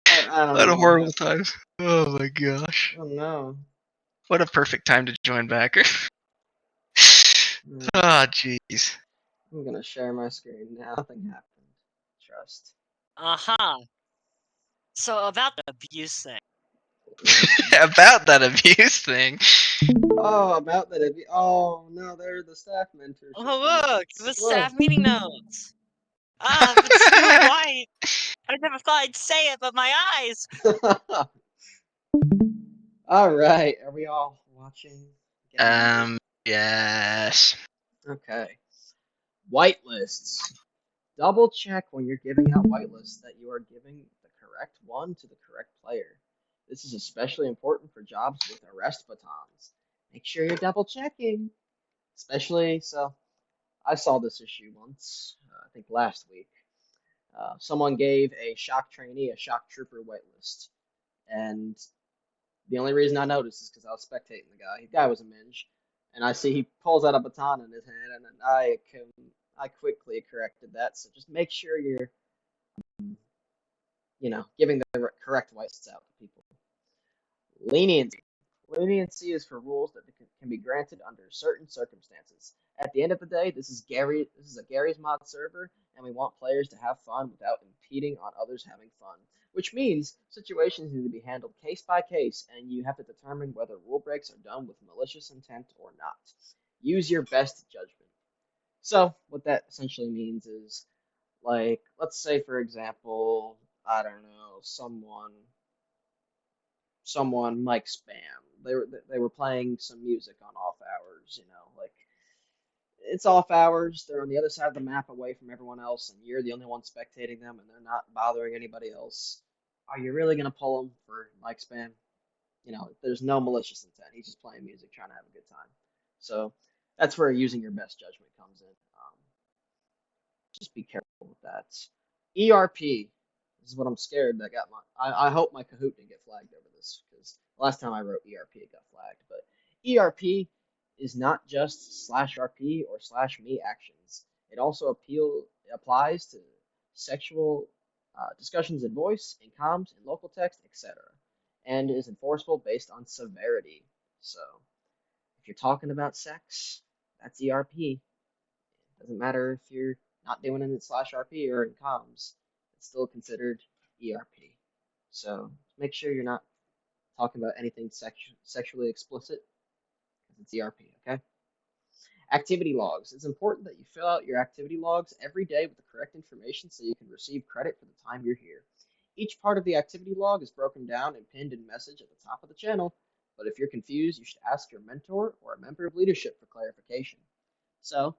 I don't What a know. horrible time. Oh my gosh. Oh no. What a perfect time to join back. Alright, Ah, jeez. I'm gonna share my screen now. Nothing happened. Trust. Aha. So about the abuse thing. About that abuse thing. Oh, about that. Oh no, they're the staff mentorship. Oh look, the notes. staff meeting notes. Ah, it's too white. I never thought I'd say it, but my eyes. Look. All right, are we all watching? Yes. Okay. Whitelists. Double check when you're giving out whitelists that you are giving the correct one to the correct player. This is especially important for jobs with arrest batons. Make sure you're double checking. Especially, so I saw this issue once, I think last week. Someone gave a shock trainee a shock trooper whitelist. And the only reason I noticed is because I was spectating the guy. The guy was a minge. And I see he pulls out a baton in his hand, and I quickly corrected that. So just make sure you're, giving the correct whites out to people. Leniency. Leniency is for rules that can be granted under certain circumstances. At the end of the day, this is a Gary's Mod server, and we want players to have fun without impeding on others having fun. Which means situations need to be handled case by case, and you have to determine whether rule breaks are done with malicious intent or not. Use your best judgment. So, what that essentially means is, like, let's say, for example, I don't know, someone mic spam. They were playing some music on off hours, like it's off hours. They're on the other side of the map away from everyone else, and you're the only one spectating them, and they're not bothering anybody else. Are you really gonna pull them for mic spam? There's no malicious intent. He's just playing music, trying to have a good time. So that's where using your best judgment comes in. Just be careful with that. ERP. This is what I'm scared that got I hope my Kahoot didn't get flagged over this because last time I wrote ERP it got flagged. But ERP is not just /RP or /me actions. It also applies to sexual discussions in voice, in comms, in local text, etc. And is enforceable based on severity. So if you're talking about sex, that's ERP. Doesn't matter if you're not doing it in /RP or in comms, it's still considered ERP. So make sure you're not talking about anything sexually explicit because it's ERP, okay? Activity logs. It's important that you fill out your activity logs every day with the correct information so you can receive credit for the time you're here. Each part of the activity log is broken down and pinned in message at the top of the channel, but if you're confused, you should ask your mentor or a member of leadership for clarification. So,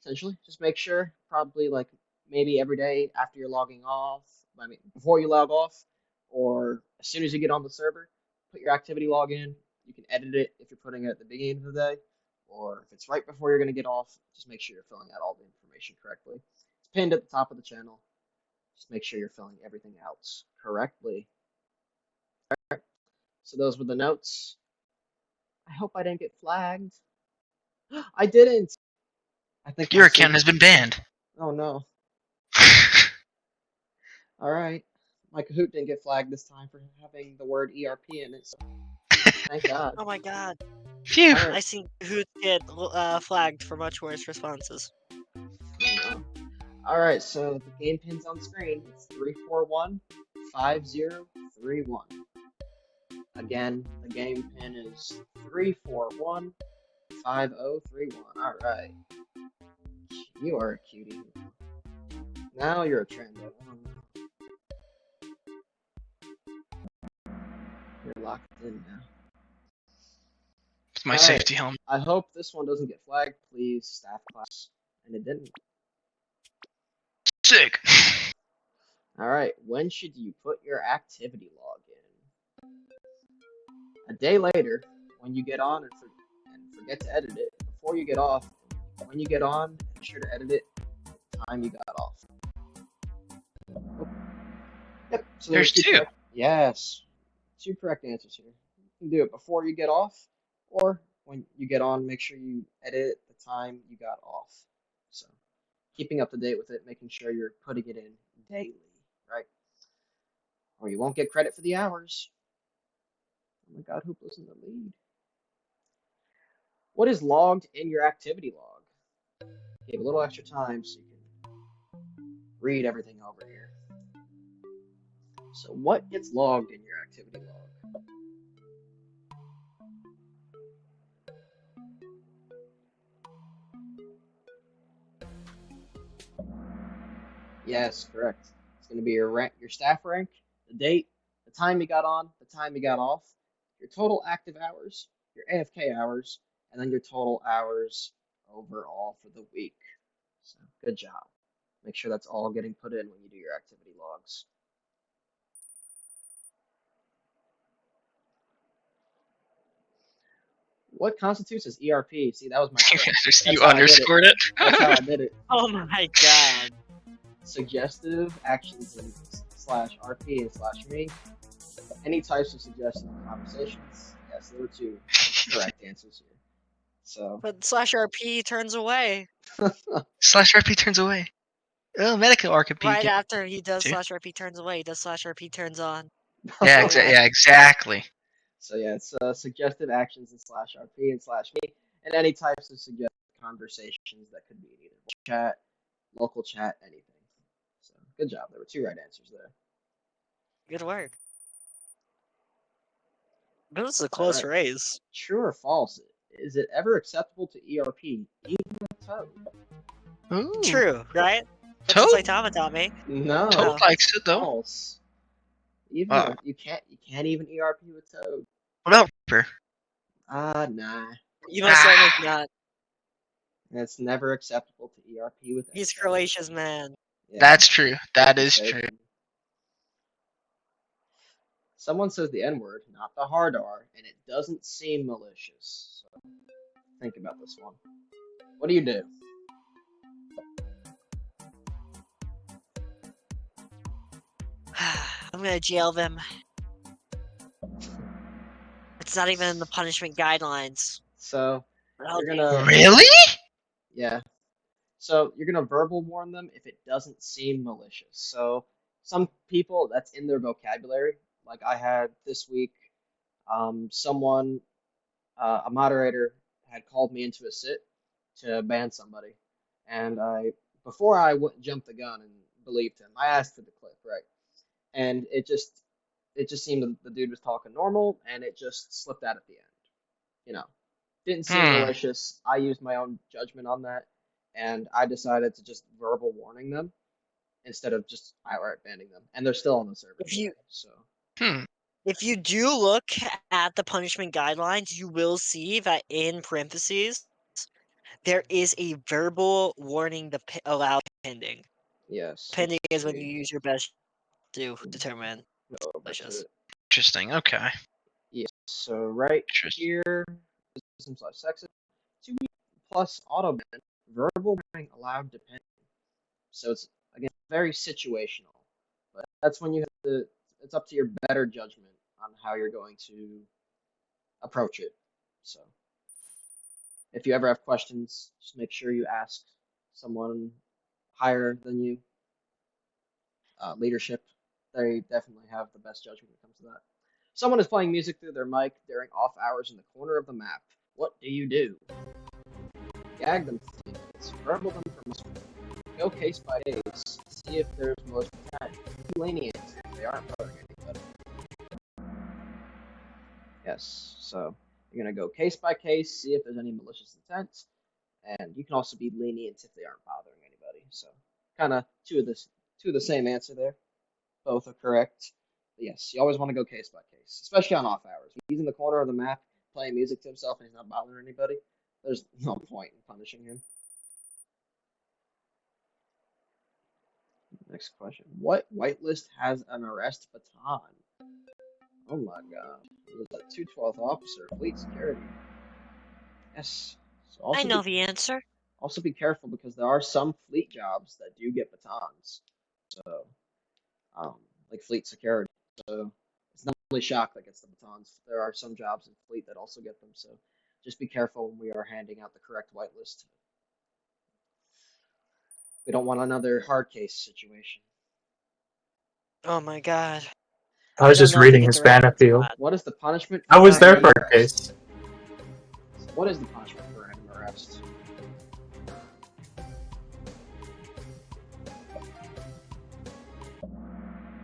essentially, just make sure, probably like maybe every day after you're logging off, before you log off, or as soon as you get on the server, put your activity log in. You can edit it if you're putting it at the beginning of the day, or if it's right before you're going to get off, just make sure you're filling out all the information correctly. It's pinned at the top of the channel. Just make sure you're filling everything out correctly. All right. So those were the notes. I hope I didn't get flagged. I didn't. I think Your account has been banned. Oh no. All right. My Kahoot didn't get flagged this time for having the word ERP in it, so thank God. Oh my God. Phew. All right. I seen who get flagged for much worse responses. Oh no. All right, so the game pin's on screen. It's 341-5031. Again, the game pin is 341-5031. All right. You are a cutie. Now you're a trando. You're locked in now. It's my safety helmet. I hope this one doesn't get flagged, please, staff class. And it didn't. Sick. Alright, when should you put your activity log in? A day later, when you get on and forget to edit it, before you get off, when you get on, be sure to edit it the time you got off. Oh. Yep, so There's two. Yes, two correct answers here. You can do it before you get off, or when you get on, make sure you edit the time you got off. So, keeping up to date with it, making sure you're putting it in daily, right? or you won't get credit for the hours. Oh my god, Hoopla's in the lead. What is logged in your activity log? Give a little extra time so you can read everything over here. So what gets logged in your activity log? Yes, correct. It's going to be your rank, your staff rank, the date, the time you got on, the time you got off, your total active hours, your AFK hours, and then your total hours overall for the week. So good job. Make sure that's all getting put in when you do your activity logs. What constitutes as ERP? See, that was my trick. You That's how I did it. underscored it. That's how I did it. Oh my god. Suggestive actions and slash RP and slash me. Any types of suggestive conversations. Yes, there were two correct answers here. So But slash RP turns away. Slash RP turns away. Oh, medical RP. Right after he does too. slash RP turns away, he does slash RP turns on. Yeah, exactly. So yeah, it's suggestive actions and slash RP and slash me, and any types of suggestive conversations that could be in either chat, local chat, anything. So good job. There were two right answers there. Good work. But this is a close race. True or false? Is it ever acceptable to ERP, even with Toad? Ooh. True, right? That's Toad? what Saitama taught me. No, Toad likes it though. false. Even you can't even ERP with Toad. What about Reaper? Nah. You most certainly not. It's never acceptable to ERP with. He's anybody. Croatia's man. Yeah, That's true. That good is take. true. Someone says the N word, not the hard R, and it doesn't seem malicious. So think about this one. What do you do? I'm gonna jail them. It's not even in the punishment guidelines. So But I'll you're jail gonna them. Really? yeah. So you're gonna verbal warn them if it doesn't seem malicious. So some people that's in their vocabulary. Like I had this week, someone, a moderator had called me into a sit to ban somebody, and before I jumped the gun and believed him, I asked for the clip, right? And it just seemed that the dude was talking normal, and it just slipped out at the end. You know, didn't seem malicious. I used my own judgment on that, and I decided to just verbal warning them instead of just outright banning them. And they're still on the server. If you do look at the punishment guidelines, you will see that in parentheses there is a verbal warning allowed pending. Yes. Pending is when you use your best to determine Go over malicious. to it. Interesting. Okay. Yes. So right here, racism/sexism, 2 plus auto ban, verbal warning allowed depending. So it's again very situational, but that's when you have to. It's up to your better judgment on how you're going to approach it. So if you ever have questions, just make sure you ask someone higher than you. Leadership, they definitely have the best judgment when it comes to that. Someone is playing music through their mic during off hours in the corner of the map. What do you do? Gag them for 15 minutes, verbal them for most. Go case by case, see if there's malicious intent. Be lenient if they aren't bothering anybody. Yes, so you're gonna go case by case, see if there's any malicious intent, and you can also be lenient if they aren't bothering anybody. So kind of two of the same answer there. Both are correct. But yes, you always want to go case by case, especially on off hours. If he's in the corner of the map playing music to himself and he's not bothering anybody, there's no point in punishing him. Next question. What whitelist has an arrest baton? Oh my god. It was a 212th officer, fleet security. Yes. So also I know the answer. Also be careful because there are some fleet jobs that do get batons. So, like fleet security. So it's not really shock that gets the batons. There are some jobs in fleet that also get them. So just be careful when we are handing out the correct whitelist. We don't want another hard case situation. Oh my god. I was just don't know if you reading get his the ban reference or appeal. not. What is the punishment? I was for there random for a arrest? case. What is the punishment for random arrest?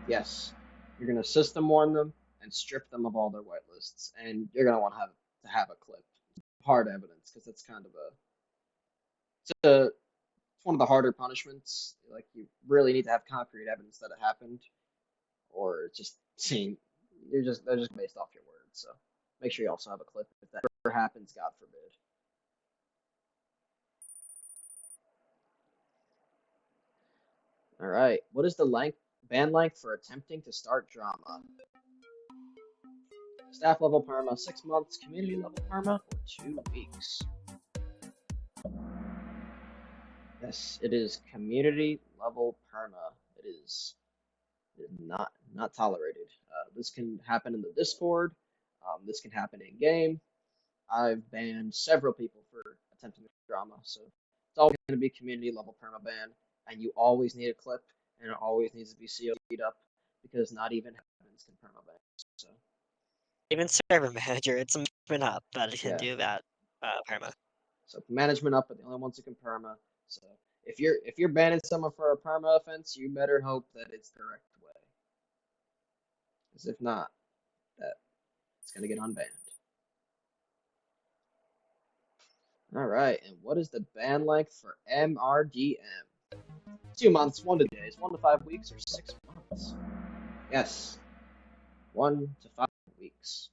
Yes, you're gonna system warn them and strip them of all their whitelists, and you're gonna want to have a clip, hard evidence, because it's kind of it's one of the harder punishments. Like you really need to have concrete evidence that it happened, or it's just seeing they're just based off your words. So make sure you also have a clip if that ever happens, God forbid. All right, what is the ban length for attempting to start drama? Staff level perma 6 months, community level perma or 2 weeks. Yes, it is community level perma. It is not tolerated. This can happen in the Discord. This can happen in game. I've banned several people for attempting drama, so it's always going to be community level perma ban, and you always need a clip, and it always needs to be CO'd up because not even admins can perma ban. So Even server manager, it's management up that can yeah, do that perma. so management up are the only ones who can perma. So if you're banning someone for a perma offense, you better hope that it's the correct way, because if not, that it's gonna get unbanned. All right, and what is the ban length for MRDM? 2 months, 1 to 2 days, 1 to 5 weeks, or 6 months? Yes, 1 to 5 weeks.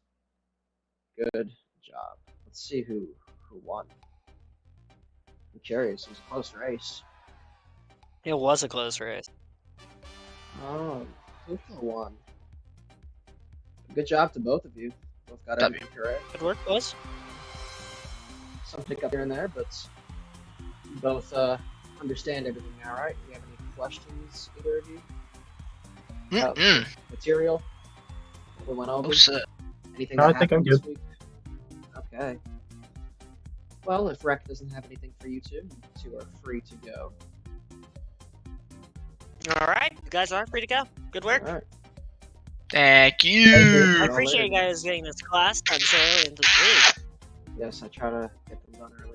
Good job. Let's see who won. I'm curious. It was a close race. It was a close race. Oh, hooppla won. Good job to both of you. Both got everything correct. Good work, boys. Some hiccup here and there, but you both understand everything now, right? Do you have any questions, either of you? Material? What we went over? Anything No, that I think I'm happened this good. week? Okay. Well, if Rec doesn't have anything for you two are free to go. All right, you guys are free to go. Good work. All right. Thank I you. appreciate you guys getting this class done so early into the week. Yes, I try to get them done early.